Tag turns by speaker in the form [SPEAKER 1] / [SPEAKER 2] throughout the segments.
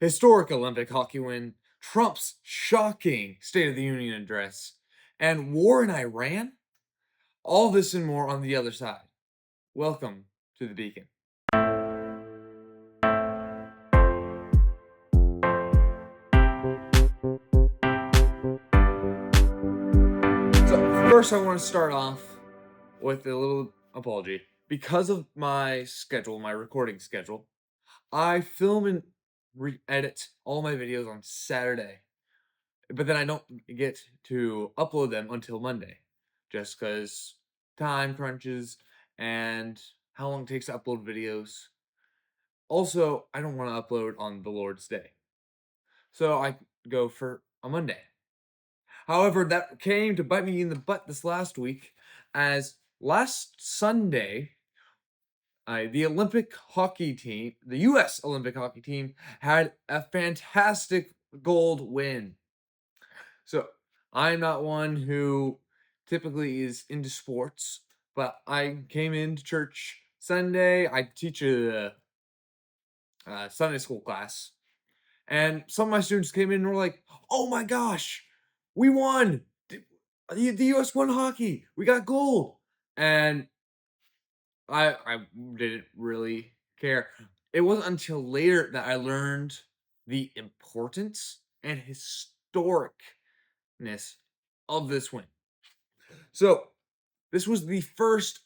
[SPEAKER 1] historic Olympic hockey win, Trump's shocking State of the Union address, and war in Iran? All this and more on the other side. Welcome to the Beacon. So, first, I want to start off with a little apology. Because of my schedule, my recording schedule, I film and edit all my videos on Saturday, but then I don't get to upload them until Monday, just because time crunches and how long it takes to upload videos. Also, I don't want to upload on the Lord's Day, so I go for a Monday. However, that came to bite me in the butt this last week, as last Sunday, the Olympic hockey team, the U.S. Olympic hockey team, had a fantastic gold win. So I'm not one who typically is into sports, but I came into church Sunday. I teach a Sunday school class, and some of my students came in and were like, "Oh my gosh, we won! The U.S. won hockey. We got gold!" And I didn't really care. It wasn't until later that I learned the importance and historicness of this win. So, this was the first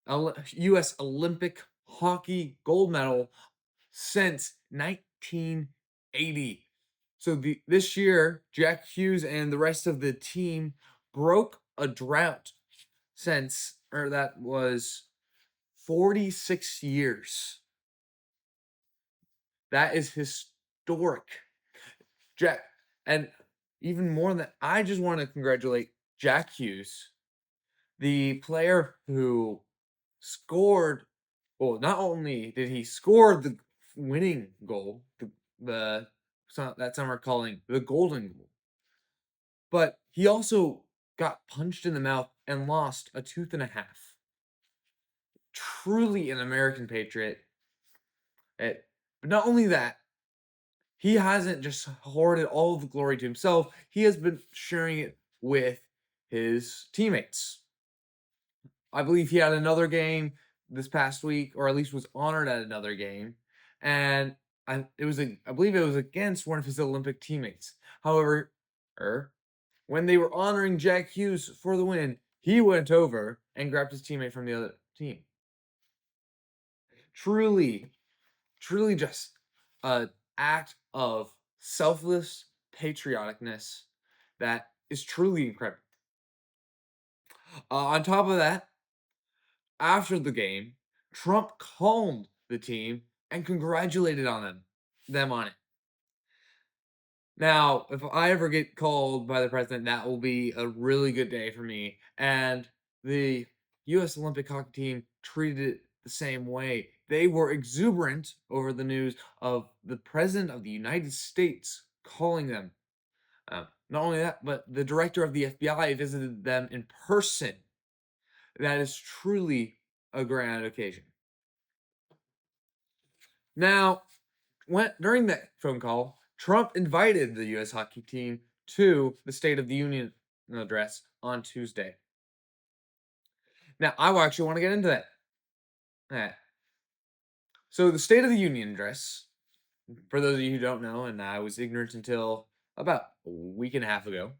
[SPEAKER 1] U.S. Olympic hockey gold medal since 1980. So this year, Jack Hughes and the rest of the team broke a drought that was 46 years. That is historic. Jack, and even more than that, I just want to congratulate Jack Hughes, the player who scored. Well, not only did he score the winning goal, that some are calling the golden goal, but he also got punched in the mouth and lost a tooth and a half. Truly an American patriot. But not only that, he hasn't just hoarded all of the glory to himself, he has been sharing it with his teammates. I believe he had another game this past week, or at least was honored at another game, and I believe it was against one of his Olympic teammates. However, when they were honoring Jack Hughes for the win, he went over and grabbed his teammate from the other team. Truly, truly just an act of selfless patrioticness that is truly incredible. On top of that, after the game, Trump calmed the team and congratulated them on it. Now, if I ever get called by the president, that will be a really good day for me. And the U.S. Olympic hockey team treated it the same way. They were exuberant over the news of the president of the United States calling them. Not only that, but the director of the FBI visited them in person. That is truly a grand occasion. Now, during that phone call, Trump invited the U.S. hockey team to the State of the Union address on Tuesday. Now, I actually want to get into that. So, the State of the Union address, for those of you who don't know, and I was ignorant until about a week and a half ago,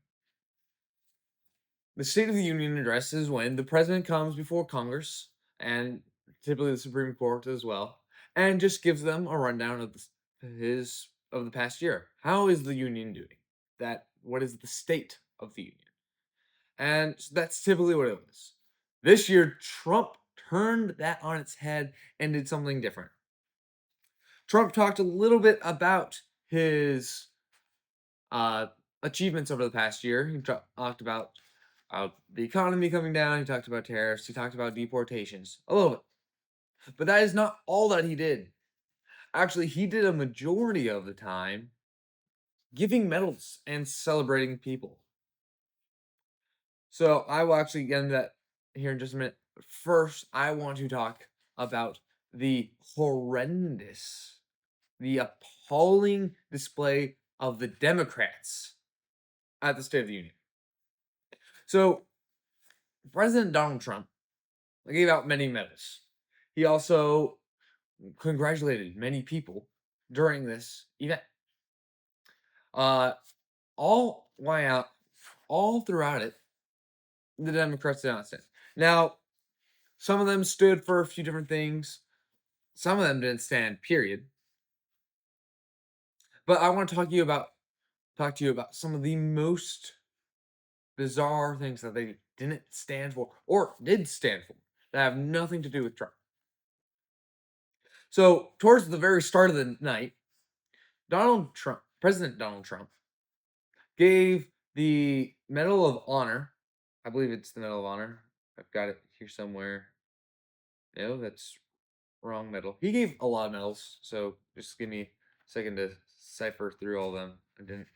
[SPEAKER 1] the State of the Union address is when the president comes before Congress and typically the Supreme Court as well, and just gives them a rundown of the past year. How is the union doing? What is the state of the union? And that's typically what it was. This year, Trump turned that on its head and did something different. Trump talked a little bit about his achievements over the past year. He talked about the economy coming down. He talked about tariffs. He talked about deportations. A little bit. But that is not all that he did. Actually, he did a majority of the time giving medals and celebrating people. So I will actually get into that here in just a minute. But first, I want to talk about the horrendous, the appalling display of the Democrats at the State of the Union. So, President Donald Trump gave out many medals. He also congratulated many people during this event. Uh, all way out, all throughout it, the Democrats did not stand. Now, some of them stood for a few different things. Some of them didn't stand. Period. But I want to talk to you about some of the most bizarre things that they didn't stand for or did stand for that have nothing to do with Trump. So, towards the very start of the night, President Donald Trump, gave the Medal of Honor. I believe it's the Medal of Honor. I've got it here somewhere. No, that's wrong medal. He gave a lot of medals, so just give me a second to cipher through all of them. I didn't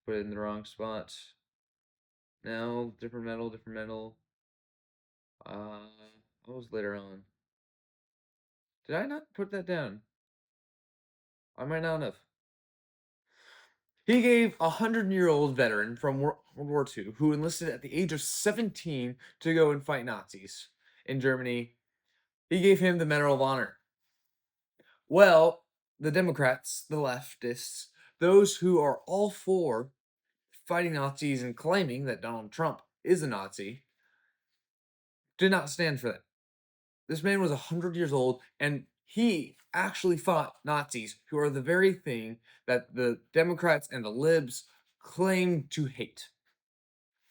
[SPEAKER 1] put it in the wrong spot. No, different medal, different medal. What was later on? Did I not put that down? I might not have. He gave a 100-year-old veteran from World War II who enlisted at the age of 17 to go and fight Nazis in Germany. He gave him the Medal of Honor. Well, the Democrats, the leftists, those who are all for fighting Nazis and claiming that Donald Trump is a Nazi, did not stand for that. This man was 100 years old, and he actually fought Nazis, who are the very thing that the Democrats and the libs claim to hate.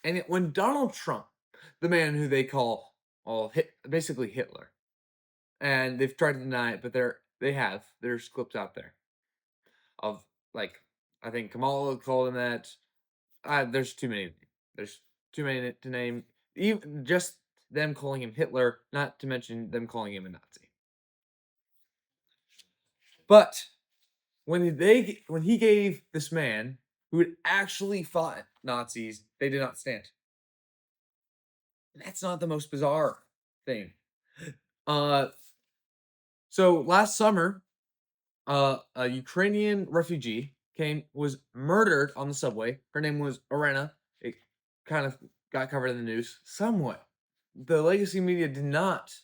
[SPEAKER 1] And when Donald Trump, the man who they call basically Hitler, and they've tried to deny it, but there's clips out there of, like, I think Kamala called him that. There's too many. There's too many to name. Even just them calling him Hitler, not to mention them calling him a Nazi. But when he gave this man who had actually fought Nazis, they did not stand. That's not the most bizarre thing. So last summer, a Ukrainian refugee was murdered on the subway. Her name was Arena. It kind of got covered in the news somewhat. The legacy media did not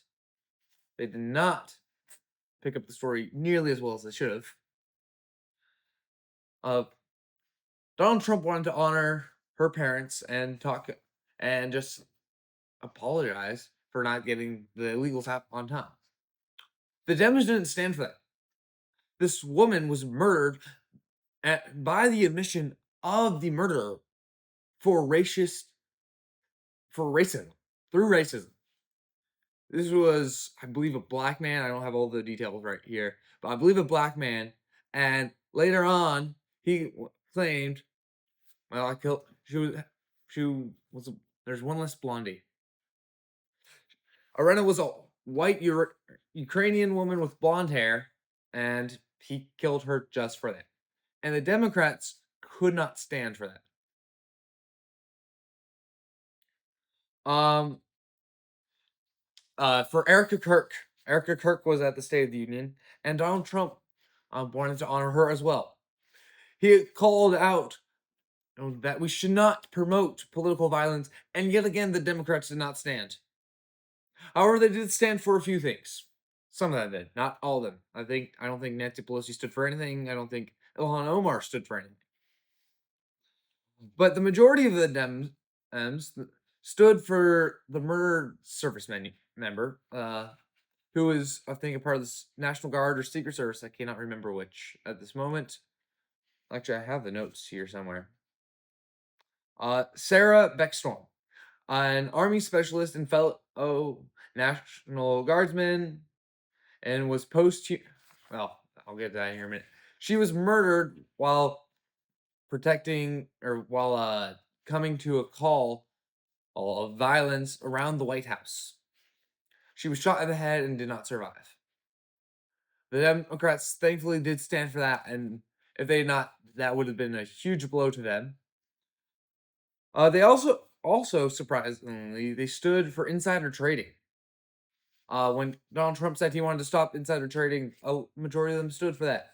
[SPEAKER 1] pick up the story nearly as well as they should have. Donald Trump wanted to honor her parents and just apologize for not getting the illegals out on time. The Dems didn't stand for that. This woman was murdered by the admission of the murderer for racism, through racism. This was, I believe, a black man. I don't have all the details right here, but I believe a black man. And later on, he claimed, "Well, I killed. She was. There's one less blondie." Arena was a white Ukrainian woman with blonde hair, and he killed her just for that. And the Democrats could not stand for that. For Erica Kirk. Erica Kirk was at the State of the Union, and Donald Trump wanted to honor her as well. He called out that we should not promote political violence, and yet again, the Democrats did not stand. However, they did stand for a few things. Some of them did, not all of them. I don't think Nancy Pelosi stood for anything. I don't think Ilhan Omar stood for anything. But the majority of the Dems stood for the murdered service member, who is, I think, a part of the National Guard or Secret Service. I cannot remember which at this moment. Actually, I have the notes here somewhere. Sarah Beckstorm, an Army specialist and fellow National Guardsman, and was well, I'll get to that here in a minute. She was murdered while coming to a call of violence around the White House. She was shot in the head and did not survive. The Democrats thankfully did stand for that, and if they had not, that would have been a huge blow to them. They also surprisingly, they stood for insider trading. When Donald Trump said he wanted to stop insider trading, a majority of them stood for that.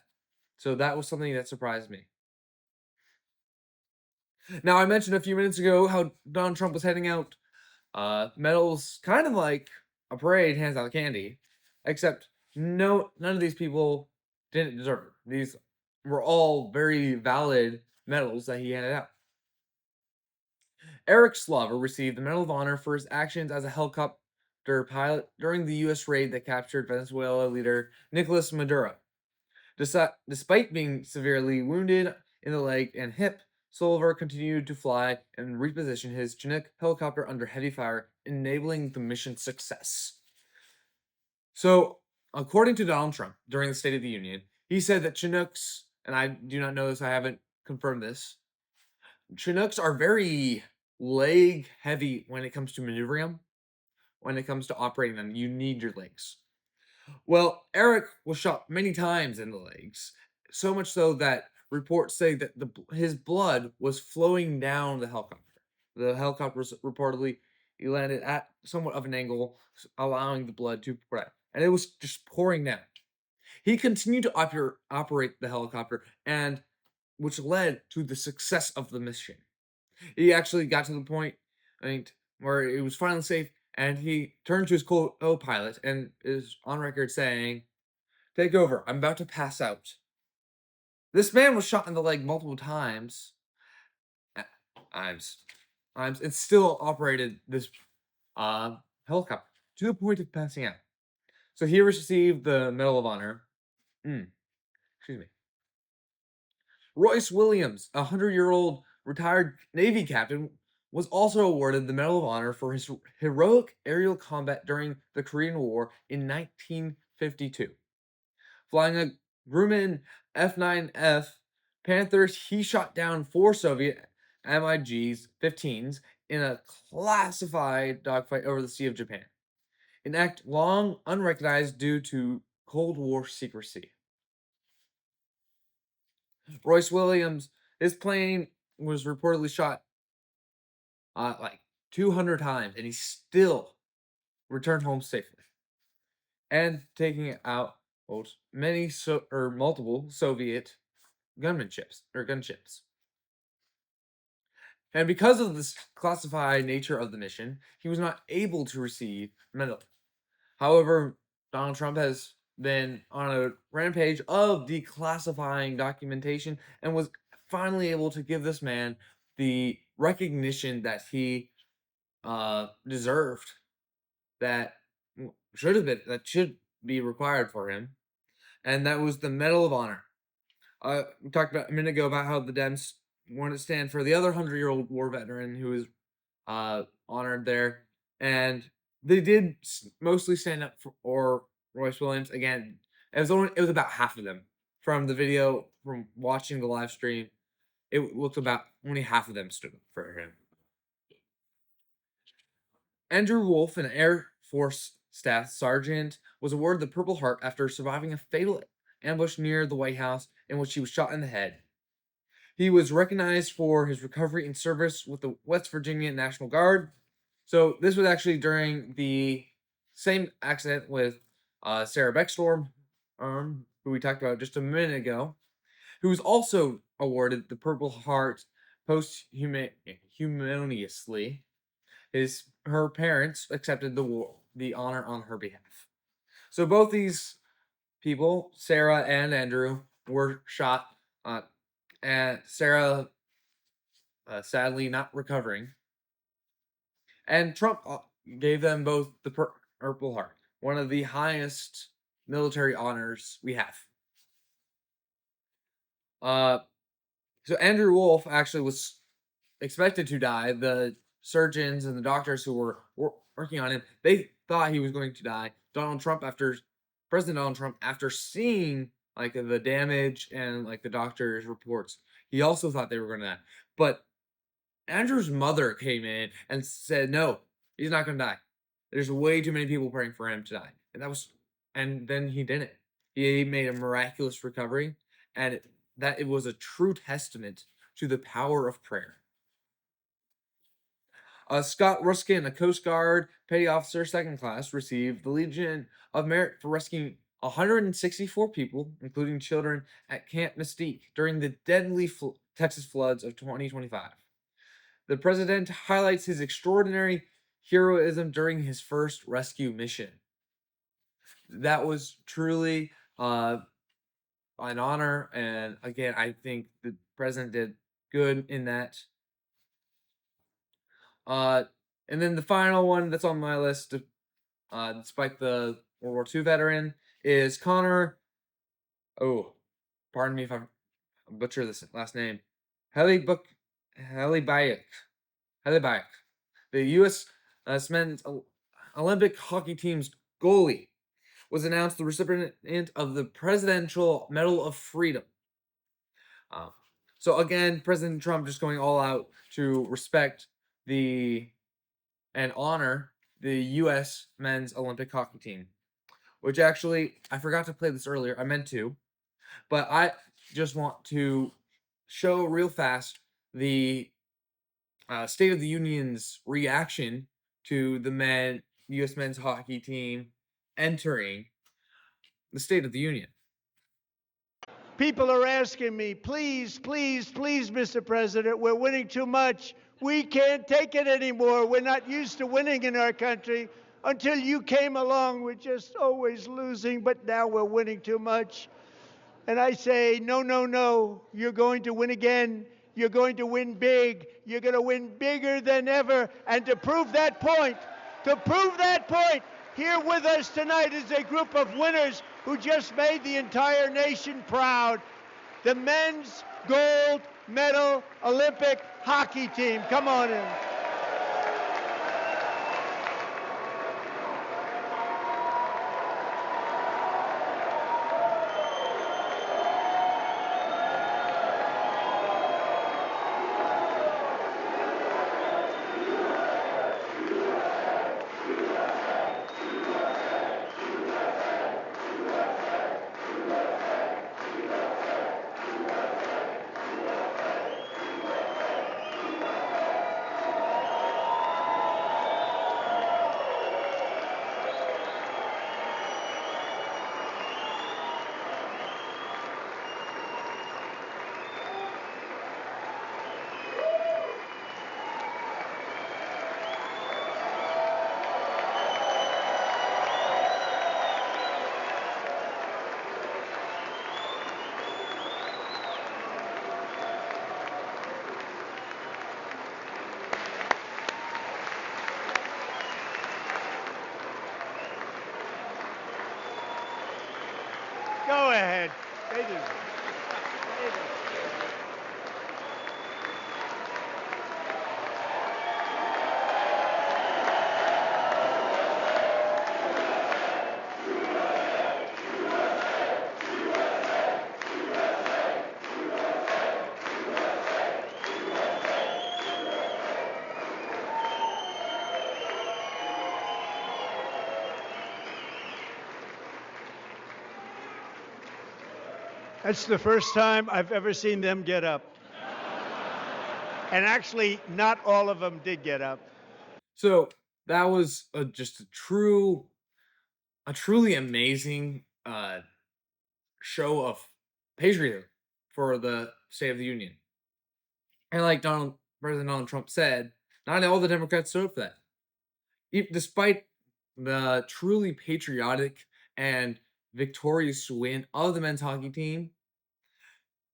[SPEAKER 1] So that was something that surprised me. Now, I mentioned a few minutes ago how Donald Trump was handing out medals, kind of like a parade hands out candy, except none of these people didn't deserve it. These were all very valid medals that he handed out. Eric Slover received the Medal of Honor for his actions as a helicopter pilot during the U.S. raid that captured Venezuela leader Nicolas Maduro. Despite being severely wounded in the leg and hip, Sullivan continued to fly and reposition his Chinook helicopter under heavy fire, enabling the mission's success. So, according to Donald Trump during the State of the Union, he said that Chinooks, and I do not know this, I haven't confirmed this, Chinooks are very leg heavy when it comes to maneuvering them, when it comes to operating them. You need your legs. Well, Eric was shot many times in the legs, so much so that reports say that his blood was flowing down the helicopter. The helicopter was reportedly he landed at somewhat of an angle, allowing the blood to pour out, and it was just pouring down. He continued to operate the helicopter, and which led to the success of the mission. He actually got to the point, I think, where it was finally safe, and he turned to his co-pilot and is on record saying, "Take over. I'm about to pass out." This man was shot in the leg multiple times, uh, times, and still operated this helicopter to the point of passing out. So he received the Medal of Honor. Mm, excuse me. Royce Williams, a 100-year-old retired Navy captain, was also awarded the Medal of Honor for his heroic aerial combat during the Korean War in 1952. Flying a Grumman F-9F Panthers, he shot down 4 Soviet MiGs 15s in a classified dogfight over the Sea of Japan, an act long unrecognized due to Cold War secrecy. Royce Williams, his plane was reportedly shot like 200 times, and he still returned home safely, and taking out multiple Soviet gunships. And because of this classified nature of the mission, he was not able to receive a medal. However, Donald Trump has been on a rampage of declassifying documentation and was finally able to give this man the recognition that he deserved, that should be required for him, and that was the Medal of Honor. We talked about a minute ago about how the Dems want to stand for the other 100-year-old war veteran who was honored there, and they did mostly stand up for Royce Williams. Again, it was about half of them from the video, from watching the live stream. It looked about only half of them stood up for him. Andrew Wolf, an Air Force Staff Sergeant, was awarded the Purple Heart after surviving a fatal ambush near the White House in which he was shot in the head. He was recognized for his recovery and service with the West Virginia National Guard. So this was actually during the same accident with Sarah Beckstorm, who we talked about just a minute ago, who was also awarded the Purple Heart posthumously. Her parents accepted the honor on her behalf. So both these people, Sarah and Andrew, were shot. And Sarah, sadly, not recovering. And Trump gave them both the Purple Heart, one of the highest military honors we have. So Andrew Wolf actually was expected to die. The surgeons and the doctors who were working on him, they thought he was going to die. President Donald Trump, after seeing like the damage and like the doctor's reports, he also thought they were going to die. But Andrew's mother came in and said, "No, he's not going to die. There's way too many people praying for him to die." And then he didn't. He made a miraculous recovery, and it was a true testament to the power of prayer. Scott Ruskin, a Coast Guard petty officer, second class, received the Legion of Merit for rescuing 164 people, including children, at Camp Mystique during the deadly Texas floods of 2025. The president highlights his extraordinary heroism during his first rescue mission. That was truly an honor, and again, I think the president did good in that. Uh, and then the final one that's on my list, despite the World War II veteran, is Connor. Oh, pardon me if I butcher this last name. Helibayek. Helibayek. The U.S. Men's Olympic hockey team's goalie was announced the recipient of the Presidential Medal of Freedom. Um, so again, President Trump just going all out to respect the and honor the U.S. men's Olympic hockey team, which actually I forgot to play this earlier. I meant to, but I just want to show real fast the State of the Union's reaction to the U.S. men's hockey team entering the State of the Union.
[SPEAKER 2] People are asking me, please, please, please, Mr. President, we're winning too much. We can't take it anymore. We're not used to winning in our country. Until you came along, we're just always losing, but now we're winning too much. And I say, no, no, no. You're going to win again. You're going to win big. You're going to win bigger than ever. And to prove that point, here with us tonight is a group of winners who just made the entire nation proud. The men's gold medal Olympic hockey team. Come on in. Go ahead. They do. That's the first time I've ever seen them get up. And actually, not all of them did get up.
[SPEAKER 1] So that was just a truly amazing show of patriotism for the State of the Union. And like President Donald Trump said, not all the Democrats stood up for that. Despite the truly patriotic and victorious win of the men's hockey team,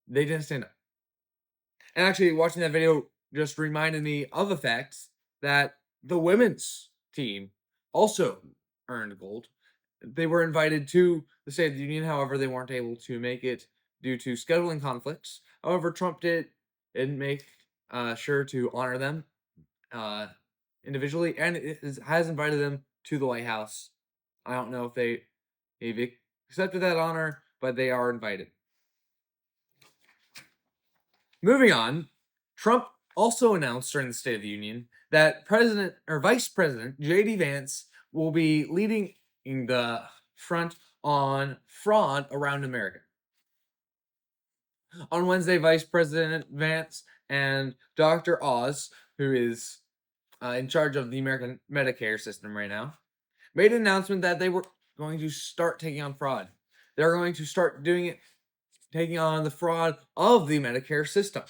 [SPEAKER 1] they didn't stand up. And actually, watching that video just reminded me of the fact that the women's team also earned gold. They were invited to the State of the Union, however, they weren't able to make it due to scheduling conflicts. However, Trump didn't make sure to honor them individually, and has invited them to the White House. I don't know if they've accepted that honor, but they are invited. Moving on, Trump also announced during the State of the Union that Vice President J.D. Vance will be leading the front on fraud around America. On Wednesday, Vice President Vance and Dr. Oz, who is in charge of the American Medicare system right now, made an announcement that they were going to start taking on fraud. They're going to start doing it, taking on the fraud of the Medicare system.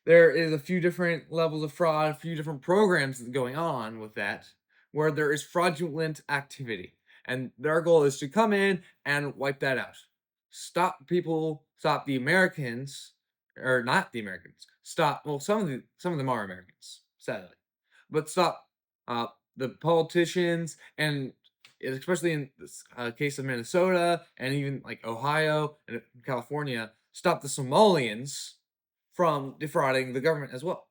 [SPEAKER 1] There is a few different levels of fraud, a few different programs going on with that, where there is fraudulent activity. And their goal is to come in and wipe that out. Stop people, stop the Americans, or not the Americans. Stop, well, some of them are Americans, sadly. But stop the politicians, and especially in this case of Minnesota and even like Ohio and California, stop the Somalians from defrauding the government as well.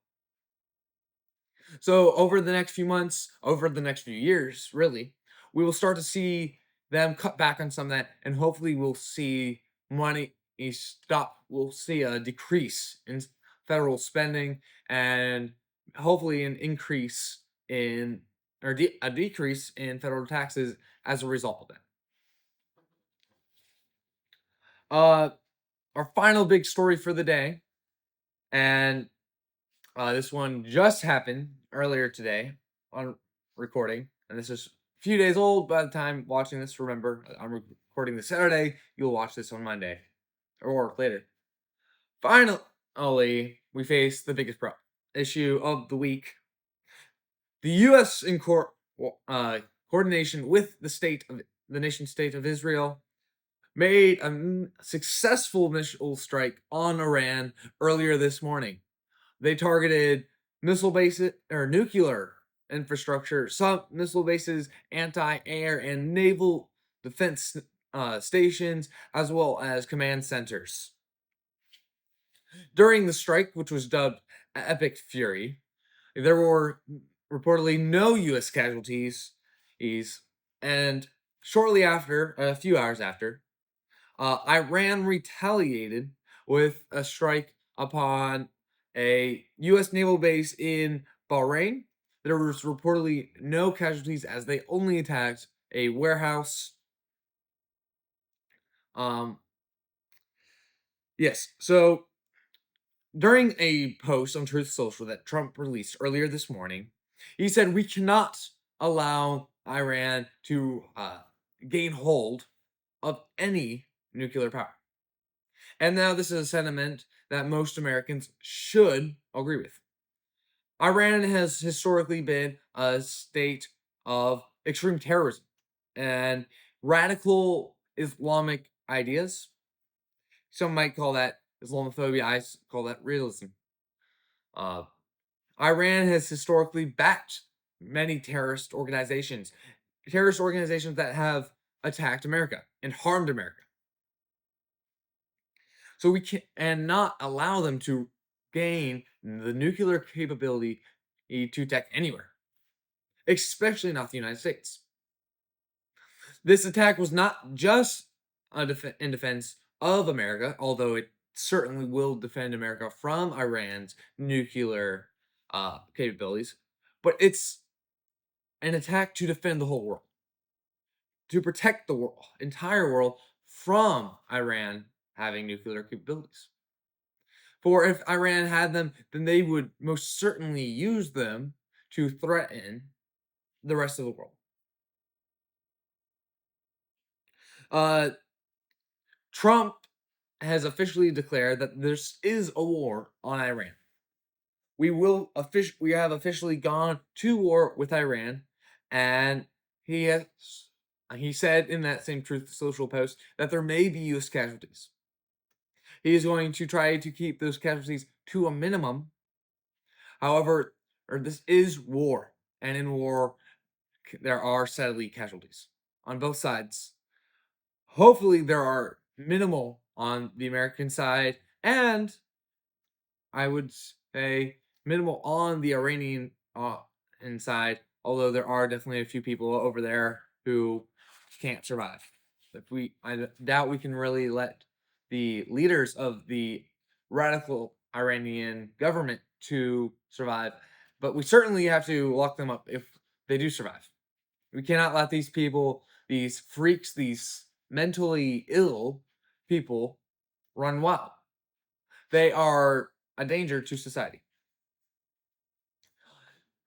[SPEAKER 1] So over the next few months, over the next few years, really, we will start to see them cut back on some of that, and hopefully we'll see money stop. We'll see a decrease in federal spending, and hopefully an increase in a decrease in federal taxes as a result of that. Uh, our final big story for the day, and this one just happened earlier today on recording, and this is a few days old by the time watching this. Remember, I'm recording this Saturday. You'll watch this on Monday or later. Finally, we face the biggest issue of the week. The U.S. in coordination with the nation state of Israel made a successful missile strike on Iran earlier this morning. They targeted missile bases or nuclear infrastructure, some missile bases, anti-air and naval defense stations, as well as command centers. During the strike, which was dubbed Epic Fury, there were reportedly no U.S. casualties, and shortly after, a few hours after, Iran retaliated with a strike upon a U.S. naval base in Bahrain. There was reportedly no casualties as they only attacked a warehouse. Um, yes, so during a post on Truth Social that Trump released earlier this morning, he said we cannot allow Iran to gain hold of any nuclear power. And now this is a sentiment that most Americans should agree with. Iran has historically been a state of extreme terrorism and radical Islamic ideas. Some might call that Islamophobia. I call that realism. Uh, Iran has historically backed many terrorist organizations that have attacked America and harmed America. So we cannot allow them to gain the nuclear capability to attack anywhere, especially not the United States. This attack was not just in defense of America, although it certainly will defend America from Iran's nuclear capabilities, but it's an attack to defend the whole world, to protect the entire world from Iran having nuclear capabilities. For if Iran had them, then they would most certainly use them to threaten the rest of the world. Trump has officially declared that there is a war on Iran. We have officially gone to war with Iran, and he said in that same Truth Social post that there may be U.S. casualties. He is going to try to keep those casualties to a minimum. However, this is war, and in war, there are sadly casualties on both sides. Hopefully, there are minimal on the American side, and I would say minimal on the Iranian side, although there are definitely a few people over there who can't survive. I doubt we can really let the leaders of the radical Iranian government to survive, but we certainly have to lock them up if they do survive. We cannot let these people, these freaks, these mentally ill people run wild. They are a danger to society.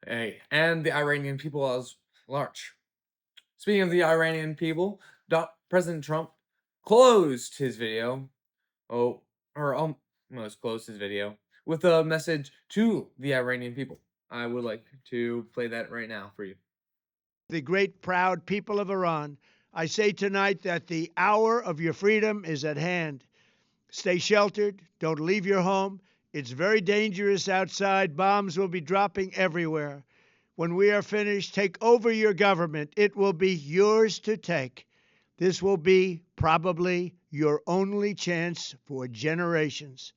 [SPEAKER 1] And the Iranian people as large. Speaking of the Iranian people, President Trump closed his video, oh, or almost closed his video with a message to the Iranian people. I would like to play that right now for you.
[SPEAKER 2] The great proud people of Iran, I say tonight that the hour of your freedom is at hand. Stay sheltered. Don't leave your home. It's very dangerous outside. Bombs will be dropping everywhere. When we are finished, take over your government. It will be yours to take. This will be probably your only chance for generations.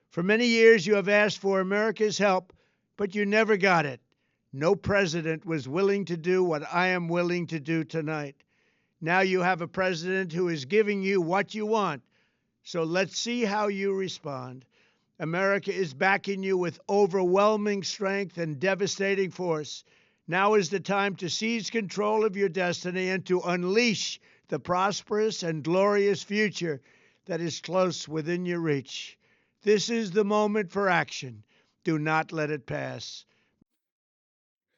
[SPEAKER 2] For many years, you have asked for America's help, but you never got it. No president was willing to do what I am willing to do tonight. Now you have a president who is giving you what you want. So let's see how you respond. America is backing you with overwhelming strength and devastating force. Now is the time to seize control of your destiny and to unleash the prosperous and glorious future that is close within your reach. This is the moment for action. Do not let it pass.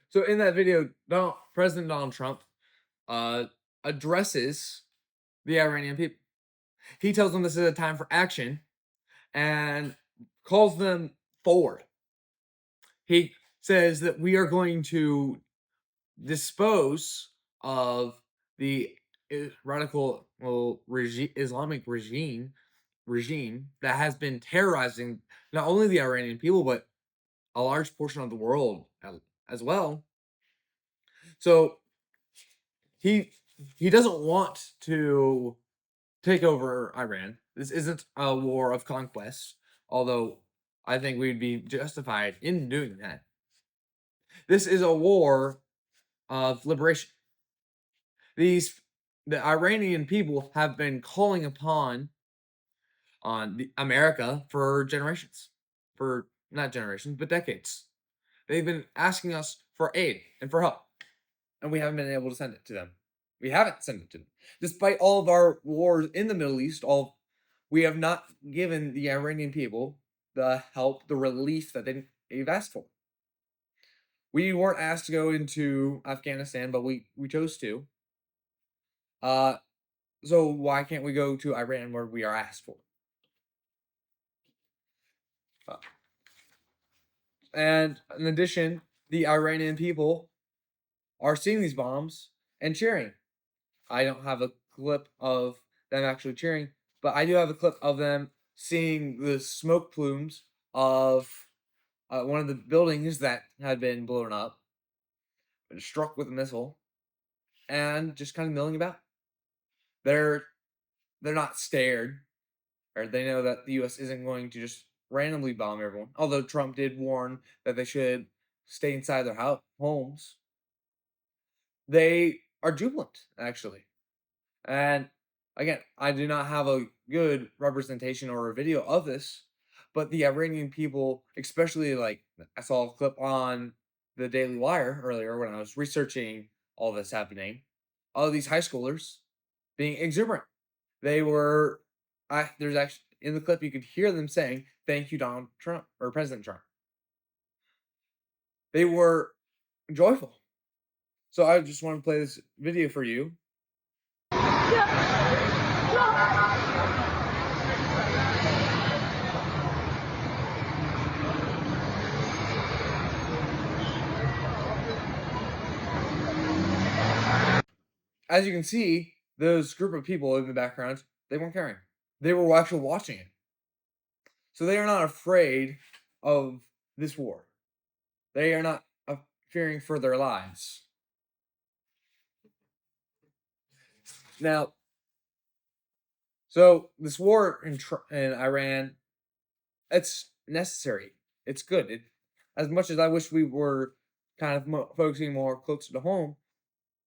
[SPEAKER 1] So in that video, President Donald Trump uh, addresses the Iranian people. He tells them this is a time for action and calls them forward. He says that we are going to dispose of the radical Islamic regime that has been terrorizing not only the Iranian people but a large portion of the world as well. So he doesn't want to take over Iran. This isn't a war of conquest, although I think we'd be justified in doing that. This is a war of liberation. The Iranian people have been calling upon America for generations, for not generations but decades. They've been asking us for aid and for help, and we haven't been able to send it to them. We haven't sent it to them, despite all of our wars in the Middle East. We have not given the Iranian people the help, the relief that they've asked for. We weren't asked to go into Afghanistan, but we chose to. So why can't we go to Iran where we are asked for? And in addition, the Iranian people are seeing these bombs and cheering. I don't have a clip of them actually cheering, but I do have a clip of them seeing the smoke plumes of one of the buildings that had been blown up, struck with a missile, and just kind of milling about. They're not scared, or they know that the U.S. isn't going to just randomly bomb everyone. Although Trump did warn that they should stay inside their homes, they are jubilant actually. And again, I do not have a good representation or a video of this, but the Iranian people, especially like I saw a clip on the Daily Wire earlier when I was researching all this happening, all of these high schoolers being exuberant. They were, there's actually in the clip you could hear them saying, "Thank you, Donald Trump," or President Trump. They were joyful. So I just want to play this video for you. As you can see, those group of people in the background, they weren't caring. They were actually watching it. So they are not afraid of this war. They are not fearing for their lives. Now, so this war in Iran, it's necessary. It's good. As much as I wish we were kind of focusing more closer to home,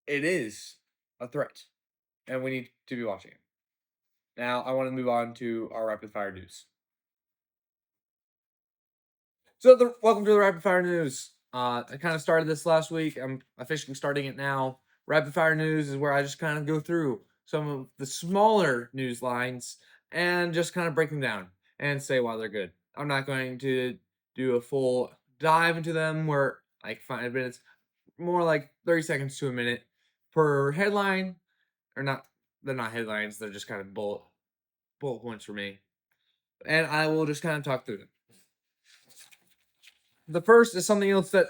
[SPEAKER 1] it is a threat, and we need to be watching it. Now, I want to move on to our rapid fire news. So, welcome to the rapid fire news. I kind of started this last week. I'm officially starting it now. Rapid fire news is where I just kind of go through some of the smaller news lines and just kind of break them down and say why they're good. I'm not going to do a full dive into them where like 5 minutes, more like 30 seconds to a minute per headline, or not they're not headlines, they're just kind of bullet points for me. And I will just kind of talk through them. The first is something else that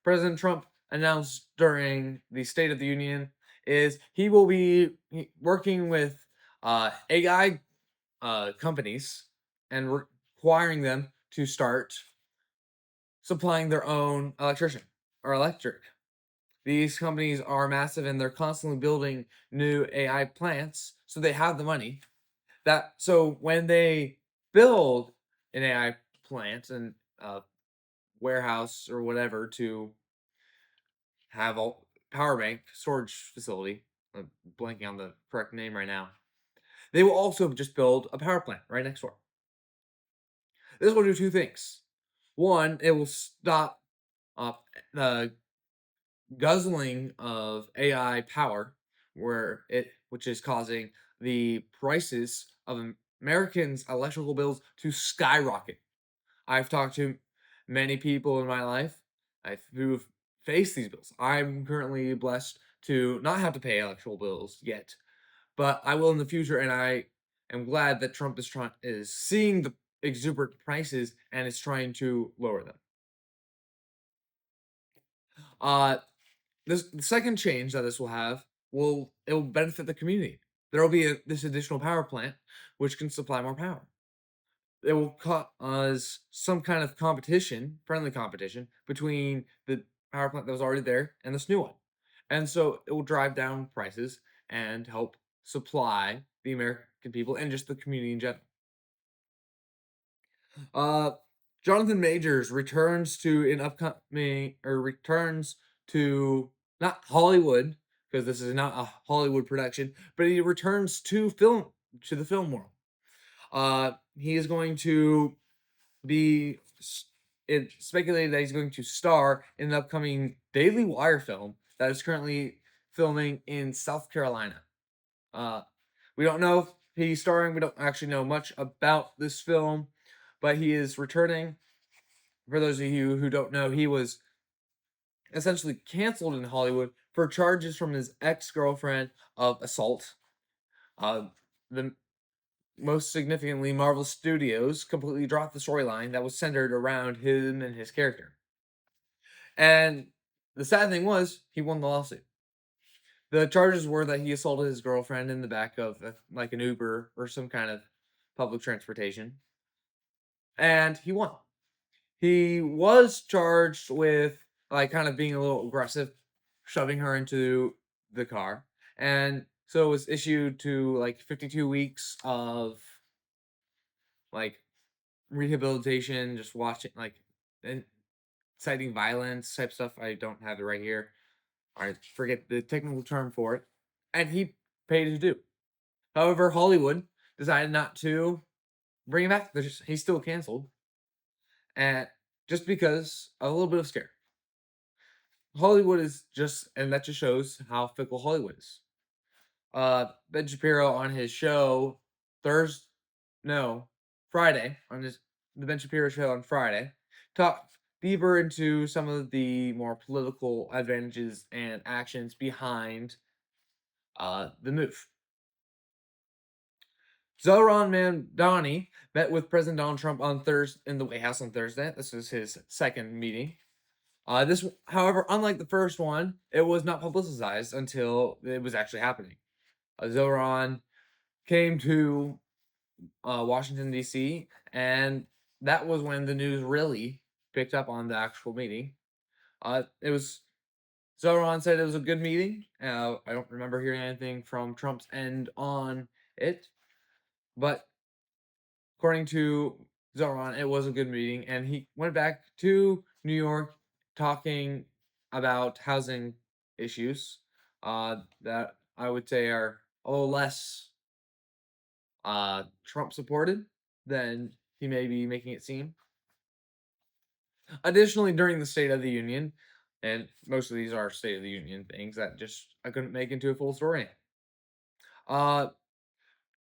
[SPEAKER 1] President Trump announced during the State of the Union is he will be working with AI companies and requiring them to start supplying their own electrician or electric. These companies are massive and they're constantly building new AI plants, so they have the money. That so when they build an AI plant and warehouse or whatever to have a power bank storage facility, I'm blanking on the correct name right now. They will also just build a power plant right next door. This will do two things. One, it will stop the guzzling of AI power, which is causing the prices of Americans' electrical bills to skyrocket. I've talked to many people in my life who've faced these bills. I'm currently blessed to not have to pay electrical bills yet, but I will in the future, and I am glad that Trump is seeing the exuberant prices and is trying to lower them. Uh, the second change that this will have will benefit the community. There will be this additional power plant which can supply more power. It will cause some kind of competition, friendly competition, between the power plant that was already there and this new one. And so it will drive down prices and help supply the American people and just the community in general. Uh, Jonathan Majors returns to not Hollywood because this is not a Hollywood production, but he returns to the film world. He is going to be it's speculated that he's going to star in an upcoming Daily Wire film that is currently filming in South Carolina. Uh, we don't know if he's starring. We don't actually know much about this film, but he is returning. For those of you who don't know, he was essentially canceled in Hollywood for charges from his ex-girlfriend of assault. The most significantly, Marvel Studios completely dropped the storyline that was centered around him and his character. And the sad thing was, he won the lawsuit. The charges were that he assaulted his girlfriend in the back of like an Uber or some kind of public transportation, and he won. He was charged with like kind of being a little aggressive, shoving her into the car, and so it was issued to like 52 weeks of like rehabilitation, just watching like inciting violence type stuff. I don't have it right here. I forget the technical term for it, and he paid his due. However, Hollywood decided not to bring him back. He's still canceled, and just because of a little bit of scare. Hollywood is just, and that just shows how fickle Hollywood is. Ben Shapiro on his show Thursday, no, Friday on the Ben Shapiro show on Friday talked deeper into some of the more political advantages and actions behind the move. Zohran Mamdani met with President Donald Trump on Thursday in the White House on Thursday. This is his second meeting. However, unlike the first one, it was not publicized until it was actually happening. Zohran came to Washington D.C., and that was when the news really picked up on the actual meeting. It was Zohran said it was a good meeting. I don't remember hearing anything from Trump's end on it, but according to Zohran, it was a good meeting, and he went back to New York talking about housing issues that I would say are a little less Trump supported than he may be making it seem. Additionally, during the State of the Union, and most of these are State of the Union things that just I couldn't make into a full story. Uh,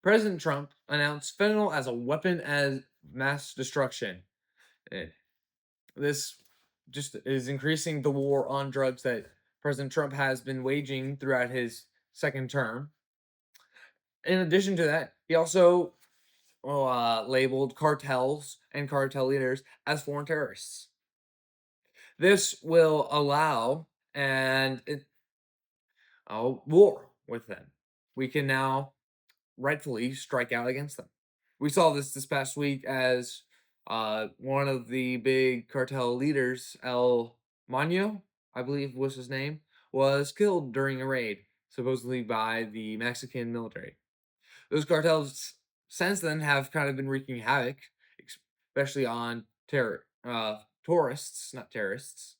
[SPEAKER 1] President Trump announced fentanyl as a weapon as mass destruction. Eh, This just is increasing the war on drugs that President Trump has been waging throughout his second term. In addition to that, he also labeled cartels and cartel leaders as foreign terrorists. This will allow a war with them. We can now rightfully strike out against them. We saw this past week as one of the big cartel leaders, El Mano, I believe was his name, was killed during a raid, supposedly by the Mexican military. Those cartels since then have kind of been wreaking havoc, especially on tourists, not terrorists.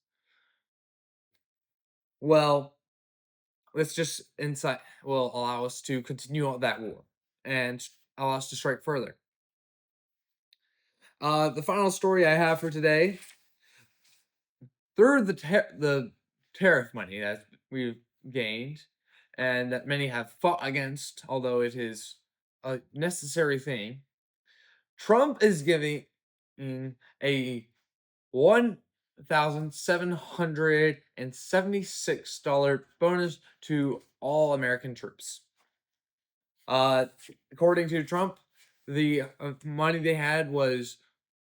[SPEAKER 1] Well, let's just insight will allow us to continue on that war and allow us to strike further. The final story I have for today, through the tariff money that we've gained and that many have fought against, although it is a necessary thing, Trump is giving a $1,776 bonus to all American troops. Uh, According to Trump, the money they had was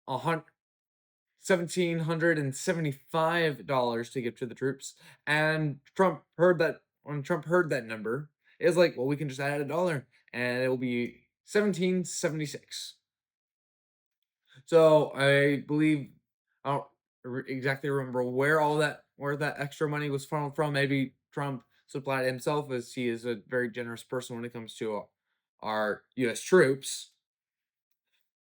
[SPEAKER 1] $1,775 to give to the troops, and Trump heard that. When Trump heard that number, it was like, well, we can just add a dollar, and it will be 1776. So I believe I don't exactly remember where that extra money was funneled from. Maybe Trump supplied it himself, as he is a very generous person when it comes to our U.S. troops.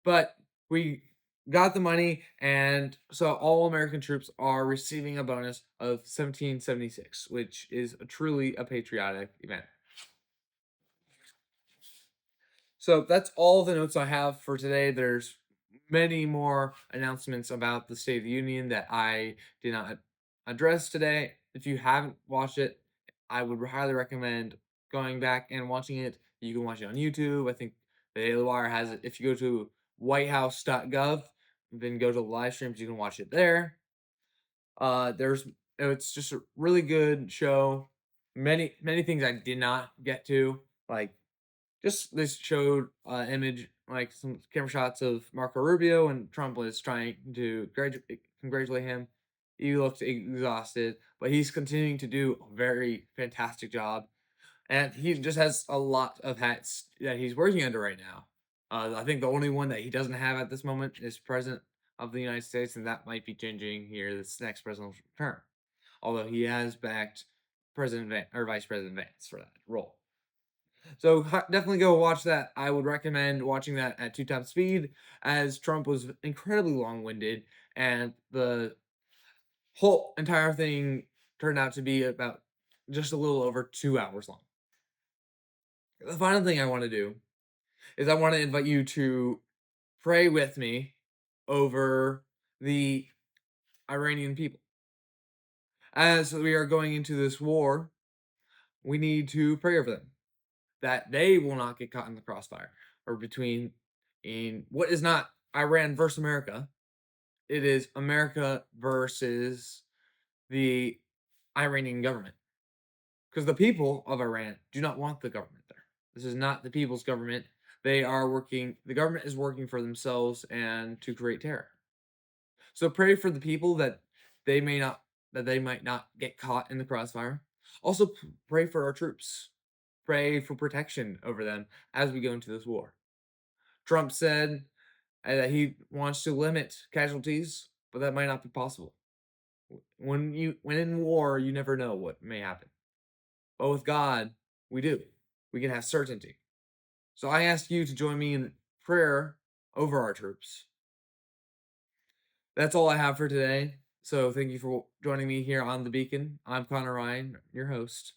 [SPEAKER 1] But we got the money, and so all American troops are receiving a bonus of 1776, which is truly a patriotic event. So that's all the notes I have for today. There's many more announcements about the State of the Union that I did not address today. If you haven't watched it, I would highly recommend going back and watching it. You can watch it on YouTube. I think the Daily Wire has it. If you go to whitehouse.gov, then go to the live streams, you can watch it there. It's just a really good show. Many things I did not get to, like just this showed image like some camera shots of Marco Rubio, and Trump was trying to congratulate him. He looked exhausted, but he's continuing to do a very fantastic job, and he just has a lot of hats that he's working under right now. I think the only one that he doesn't have at this moment is President of the United States, and that might be changing here this next presidential term. Although he has backed or Vice President Vance for that role. So definitely go watch that. I would recommend watching that at 2 times speed, as Trump was incredibly long-winded, and the whole entire thing turned out to be about just a little over 2 hours long. The final thing I want to do is I want to invite you to pray with me over the Iranian people. As we are going into this war, we need to pray over them, that they will not get caught in the crossfire or in what is not Iran versus America. It is America versus the Iranian government. Because the people of Iran do not want the government there. This is not the people's government. The government is working for themselves and to create terror. So pray for the people that they might not get caught in the crossfire. Also pray for our troops. Pray for protection over them as we go into this war. Trump said that he wants to limit casualties, but that might not be possible. When in war, you never know what may happen. But with God, we do. We can have certainty. So I ask you to join me in prayer over our troops. That's all I have for today. So thank you for joining me here on The Beacon. I'm Connor Ryan, your host.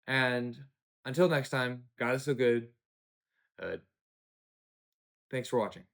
[SPEAKER 1] And until next time, God is so good. Uh, Thanks for watching.